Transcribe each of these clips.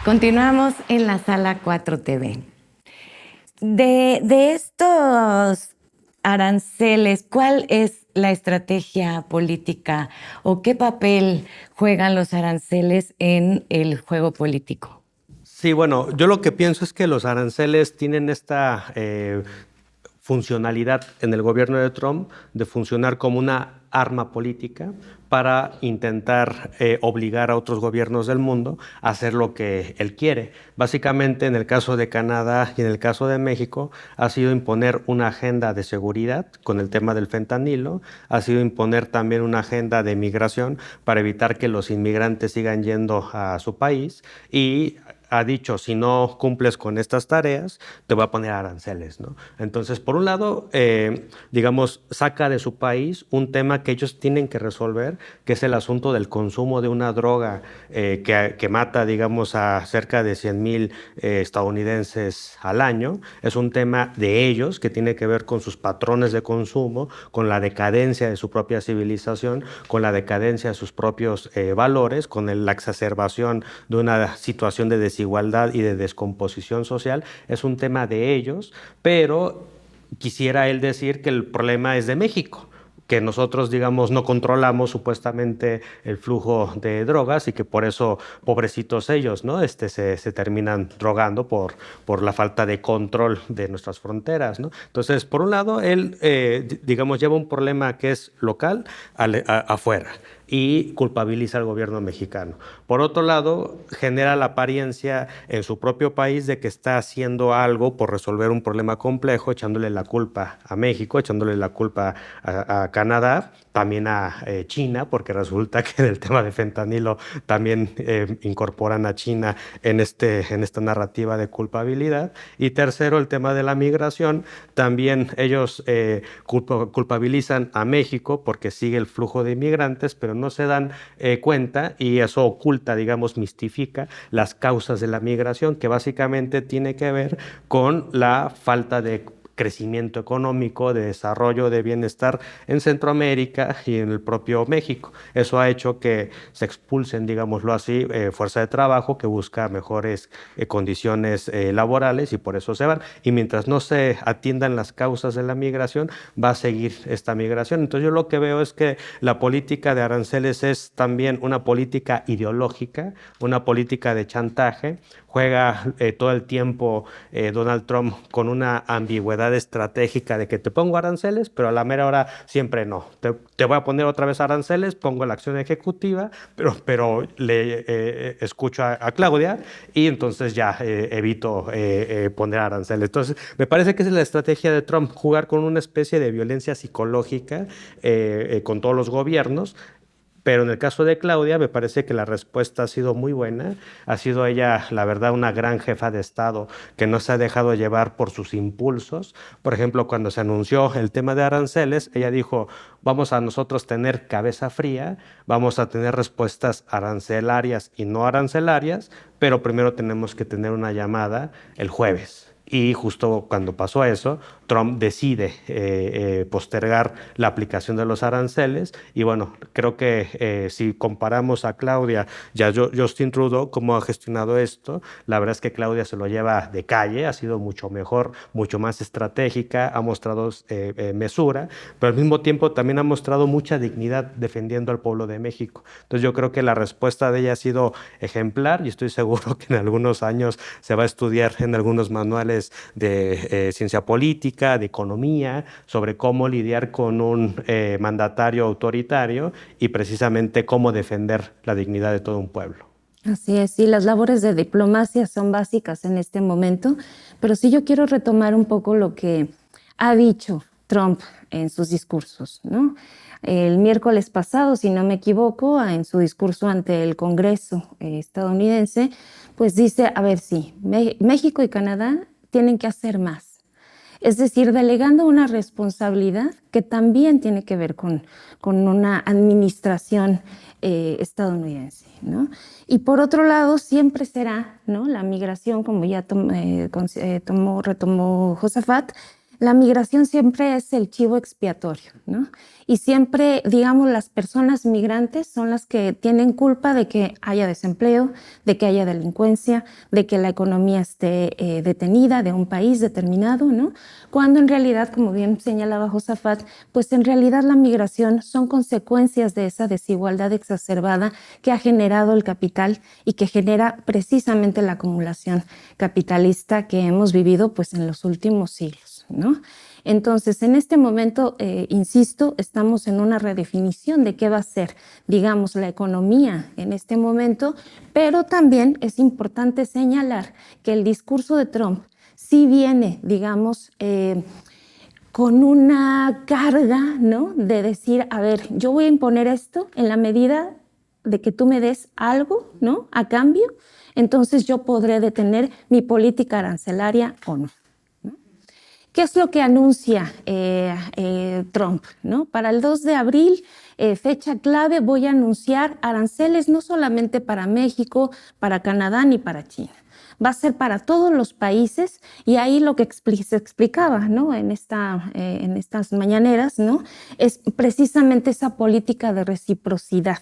Continuamos en la sala 4 TV. De estos aranceles, ¿cuál es la estrategia política o qué papel juegan los aranceles en el juego político? Sí, bueno, yo lo que pienso es que los aranceles tienen esta funcionalidad en el gobierno de Trump de funcionar como una arma política para intentar obligar a otros gobiernos del mundo a hacer lo que él quiere. Básicamente, en el caso de Canadá y en el caso de México, ha sido imponer una agenda de seguridad con el tema del fentanilo, ha sido imponer también una agenda de migración para evitar que los inmigrantes sigan yendo a su país y ha dicho, si no cumples con estas tareas, te voy a poner aranceles, ¿no? Entonces, por un lado, digamos, saca de su país un tema que ellos tienen que resolver, que es el asunto del consumo de una droga que mata, digamos, a cerca de 100,000 estadounidenses al año. Es un tema de ellos que tiene que ver con sus patrones de consumo, con la decadencia de su propia civilización, con la decadencia de sus propios valores, con la exacerbación de una situación de desigualdad y de descomposición social. Es un tema de ellos, pero quisiera él decir que el problema es de México, que nosotros, digamos, no controlamos supuestamente el flujo de drogas y que por eso, pobrecitos ellos, ¿no? Se terminan drogando por la falta de control de nuestras fronteras, ¿no? Entonces, por un lado, él, digamos, lleva un problema que es local afuera y culpabiliza al gobierno mexicano. Por otro lado, genera la apariencia en su propio país de que está haciendo algo por resolver un problema complejo, echándole la culpa a México, echándole la culpa a Canadá, también a China, porque resulta que en el tema de fentanilo también incorporan a China en esta narrativa de culpabilidad. Y tercero, el tema de la migración, también ellos culpabilizan a México porque sigue el flujo de inmigrantes, pero no se dan cuenta y eso oculta, digamos, mistifica las causas de la migración, que básicamente tiene que ver con la falta de crecimiento económico, de desarrollo, de bienestar en Centroamérica y en el propio México. Eso ha hecho que se expulsen, digámoslo así, fuerza de trabajo que busca mejores condiciones laborales y por eso se van. Y mientras no se atiendan las causas de la migración, va a seguir esta migración. Entonces yo lo que veo es que la política de aranceles es también una política ideológica, una política de chantaje. Juega todo el tiempo Donald Trump con una ambigüedad estratégica de que te pongo aranceles, pero a la mera hora siempre no. Te voy a poner otra vez aranceles, pongo la acción ejecutiva, pero le escucho a Claudia y entonces ya evito poner aranceles. Entonces, me parece que esa es la estrategia de Trump, jugar con una especie de violencia psicológica con todos los gobiernos. Pero en el caso de Claudia, me parece que la respuesta ha sido muy buena. Ha sido ella, la verdad, una gran jefa de Estado que no se ha dejado llevar por sus impulsos. Por ejemplo, cuando se anunció el tema de aranceles, ella dijo, vamos a nosotros tener cabeza fría, vamos a tener respuestas arancelarias y no arancelarias, pero primero tenemos que tener una llamada el jueves. Y justo cuando pasó eso, Trump decide postergar la aplicación de los aranceles. Y bueno, creo que si comparamos a Claudia y a Justin Trudeau, cómo ha gestionado esto, la verdad es que Claudia se lo lleva de calle, ha sido mucho mejor, mucho más estratégica, ha mostrado mesura, pero al mismo tiempo también ha mostrado mucha dignidad defendiendo al pueblo de México. Entonces yo creo que la respuesta de ella ha sido ejemplar y estoy seguro que en algunos años se va a estudiar en algunos manuales de ciencia política, de economía, sobre cómo lidiar con un mandatario autoritario y precisamente cómo defender la dignidad de todo un pueblo. Así es, sí, las labores de diplomacia son básicas en este momento, pero sí yo quiero retomar un poco lo que ha dicho Trump en sus discursos, ¿no? El miércoles pasado, si no me equivoco, en su discurso ante el Congreso estadounidense, pues dice, a ver, sí, México y Canadá tienen que hacer más. Es decir, delegando una responsabilidad que también tiene que ver con una administración estadounidense, ¿no? Y por otro lado, siempre será, ¿no?, la migración, como ya retomó Josafat, la migración siempre es el chivo expiatorio, ¿no? Y siempre, digamos, las personas migrantes son las que tienen culpa de que haya desempleo, de que haya delincuencia, de que la economía esté detenida de un país determinado, ¿no? Cuando en realidad, como bien señalaba Josafat, pues en realidad la migración son consecuencias de esa desigualdad exacerbada que ha generado el capital y que genera precisamente la acumulación capitalista que hemos vivido pues en los últimos siglos, ¿no? Entonces, en este momento, insisto, estamos en una redefinición de qué va a ser, digamos, la economía en este momento, pero también es importante señalar que el discurso de Trump sí viene, digamos, con una carga, ¿no? De decir, a ver, yo voy a imponer esto en la medida de que tú me des algo, ¿no? A cambio, entonces yo podré detener mi política arancelaria o no. ¿Qué es lo que anuncia Trump, ¿no? Para el 2 de abril, fecha clave, voy a anunciar aranceles no solamente para México, para Canadá ni para China. Va a ser para todos los países y ahí lo que se explicaba, ¿no? en estas mañaneras, ¿no? Es precisamente esa política de reciprocidad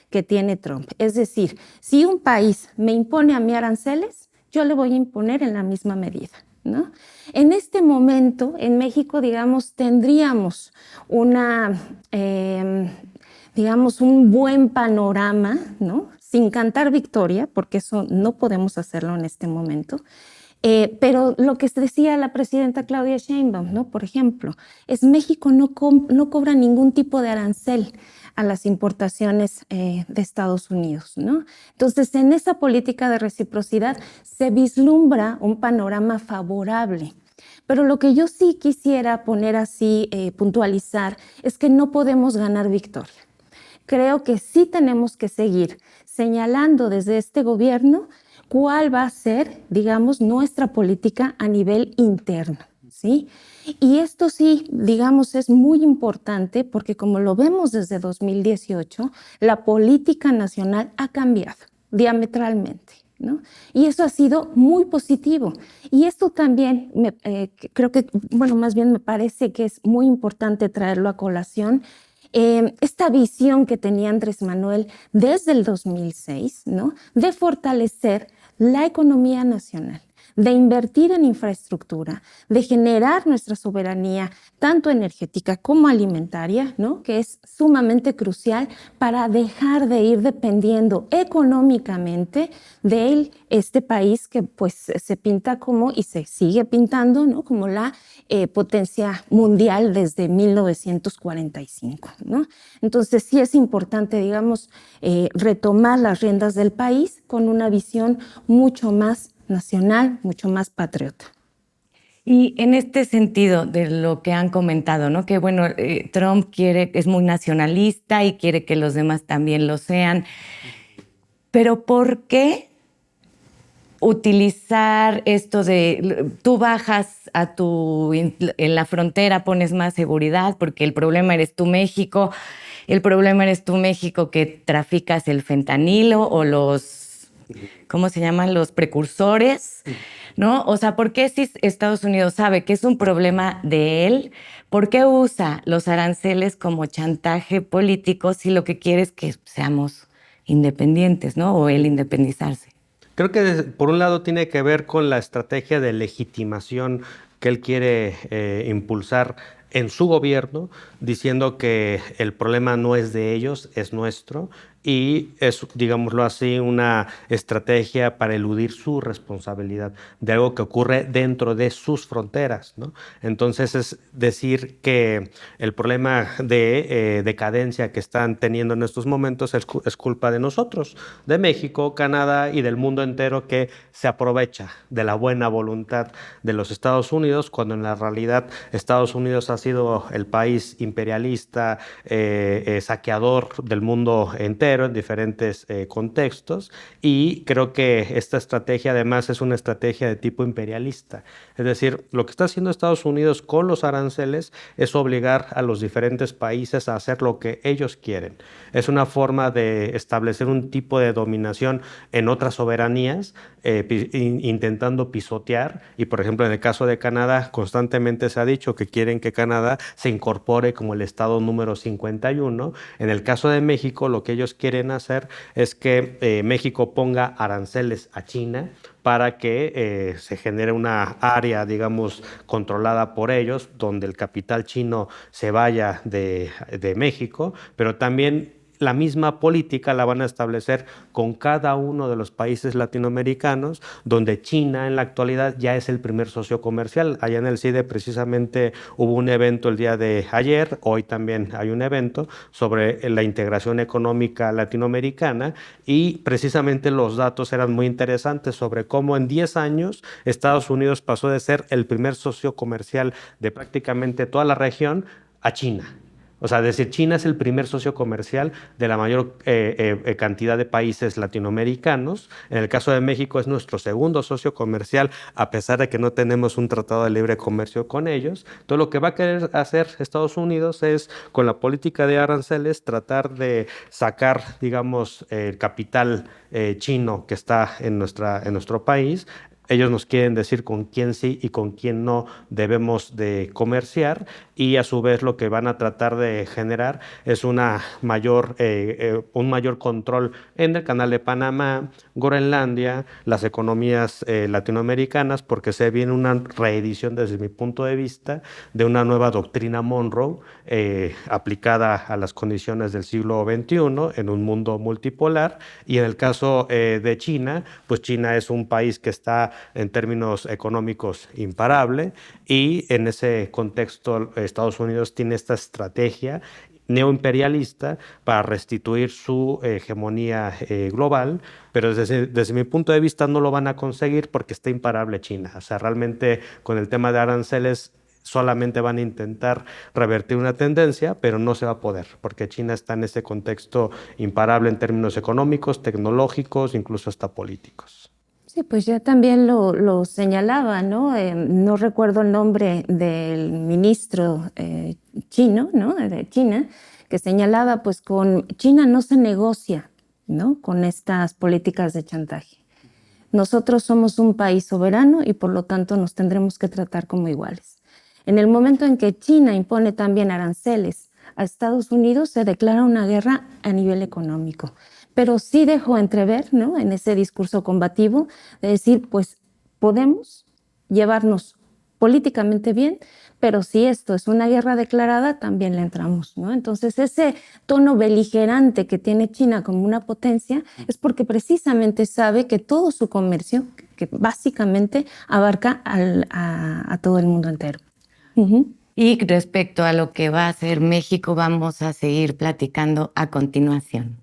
que tiene Trump. Es decir, si un país me impone a mí aranceles, yo le voy a imponer en la misma medida, ¿no? En este momento, en México, digamos, tendríamos digamos, un buen panorama, ¿no? Sin cantar victoria, porque eso no podemos hacerlo en este momento. Pero lo que decía la presidenta Claudia Sheinbaum, ¿no? Por ejemplo, es México no cobra ningún tipo de arancel a las importaciones de Estados Unidos, ¿no? Entonces, en esa política de reciprocidad se vislumbra un panorama favorable. Pero lo que yo sí quisiera poner así, puntualizar, es que no podemos ganar victoria. Creo que sí tenemos que seguir señalando desde este gobierno cuál va a ser, digamos, nuestra política a nivel interno, ¿sí? Y esto sí, digamos, es muy importante porque como lo vemos desde 2018, la política nacional ha cambiado diametralmente, ¿no? Y eso ha sido muy positivo. Y esto también creo que, bueno, más bien me parece que es muy importante traerlo a colación. Esta visión que tenía Andrés Manuel desde el 2006, ¿no? De fortalecer la economía nacional, de invertir en infraestructura, de generar nuestra soberanía, tanto energética como alimentaria, ¿no? Que es sumamente crucial para dejar de ir dependiendo económicamente de este país que pues se pinta como, y se sigue pintando, ¿no? Como la potencia mundial desde 1945, ¿no? Entonces sí es importante, digamos, retomar las riendas del país con una visión mucho más nacional, mucho más patriota. Y en este sentido de lo que han comentado, ¿no? Que bueno, Trump es muy nacionalista y quiere que los demás también lo sean. Pero ¿por qué utilizar esto de tú bajas en la frontera, pones más seguridad porque el problema eres tú, México, que traficas el fentanilo o ¿cómo se llaman? Los precursores, ¿no? O sea, ¿por qué si Estados Unidos sabe que es un problema de él, por qué usa los aranceles como chantaje político si lo que quiere es que seamos independientes, ¿no? O él independizarse? Creo que por un lado tiene que ver con la estrategia de legitimación que él quiere impulsar en su gobierno, diciendo que el problema no es de ellos, es nuestro, y es, digámoslo así, una estrategia para eludir su responsabilidad de algo que ocurre dentro de sus fronteras, ¿no? Entonces es decir que el problema de decadencia que están teniendo en estos momentos es culpa de nosotros, de México, Canadá y del mundo entero, que se aprovecha de la buena voluntad de los Estados Unidos, cuando en la realidad Estados Unidos ha sido el país imperialista, saqueador del mundo entero, dinero en diferentes contextos, y creo que esta estrategia además es una estrategia de tipo imperialista. Es decir, lo que está haciendo Estados Unidos con los aranceles es obligar a los diferentes países a hacer lo que ellos quieren. Es una forma de establecer un tipo de dominación en otras soberanías, intentando pisotear. Y por ejemplo, en el caso de Canadá, constantemente se ha dicho que quieren que Canadá se incorpore como el estado número 51. En el caso de México, lo que ellos quieren hacer es que México ponga aranceles a China para que se genere una área, digamos, controlada por ellos, donde el capital chino se vaya de México, pero también la misma política la van a establecer con cada uno de los países latinoamericanos, donde China en la actualidad ya es el primer socio comercial. Allá en el CIDE precisamente hubo un evento el día de ayer, hoy también hay un evento sobre la integración económica latinoamericana, y precisamente los datos eran muy interesantes sobre cómo en 10 años Estados Unidos pasó de ser el primer socio comercial de prácticamente toda la región a China. O sea, es decir, China es el primer socio comercial de la mayor cantidad de países latinoamericanos. En el caso de México es nuestro segundo socio comercial, a pesar de que no tenemos un tratado de libre comercio con ellos. Entonces, lo que va a querer hacer Estados Unidos es, con la política de aranceles, tratar de sacar, digamos, el capital chino que está en nuestro país. Ellos nos quieren decir con quién sí y con quién no debemos de comerciar, y a su vez lo que van a tratar de generar es un mayor control en el Canal de Panamá, Groenlandia, las economías latinoamericanas, porque se viene una reedición desde mi punto de vista de una nueva doctrina Monroe aplicada a las condiciones del siglo XXI en un mundo multipolar. Y en el caso de China, pues China es un país que está en términos económicos imparable, y en ese contexto Estados Unidos tiene esta estrategia neoimperialista para restituir su hegemonía global, pero desde mi punto de vista no lo van a conseguir porque está imparable China. O sea, realmente con el tema de aranceles solamente van a intentar revertir una tendencia, pero no se va a poder, porque China está en ese contexto imparable en términos económicos, tecnológicos, incluso hasta políticos. Sí, pues ya también lo señalaba, ¿no? No recuerdo el nombre del ministro chino, ¿no? De China, que señalaba, pues con China no se negocia, ¿no? Con estas políticas de chantaje. Nosotros somos un país soberano y por lo tanto nos tendremos que tratar como iguales. En el momento en que China impone también aranceles a Estados Unidos, se declara una guerra a nivel económico. Pero sí dejó entrever, ¿no? En ese discurso combativo de decir, pues podemos llevarnos políticamente bien, pero si esto es una guerra declarada, también le entramos, ¿no? Entonces, ese tono beligerante que tiene China como una potencia es porque precisamente sabe que todo su comercio, que básicamente abarca a todo el mundo entero. Uh-huh. Y respecto a lo que va a hacer México, vamos a seguir platicando a continuación.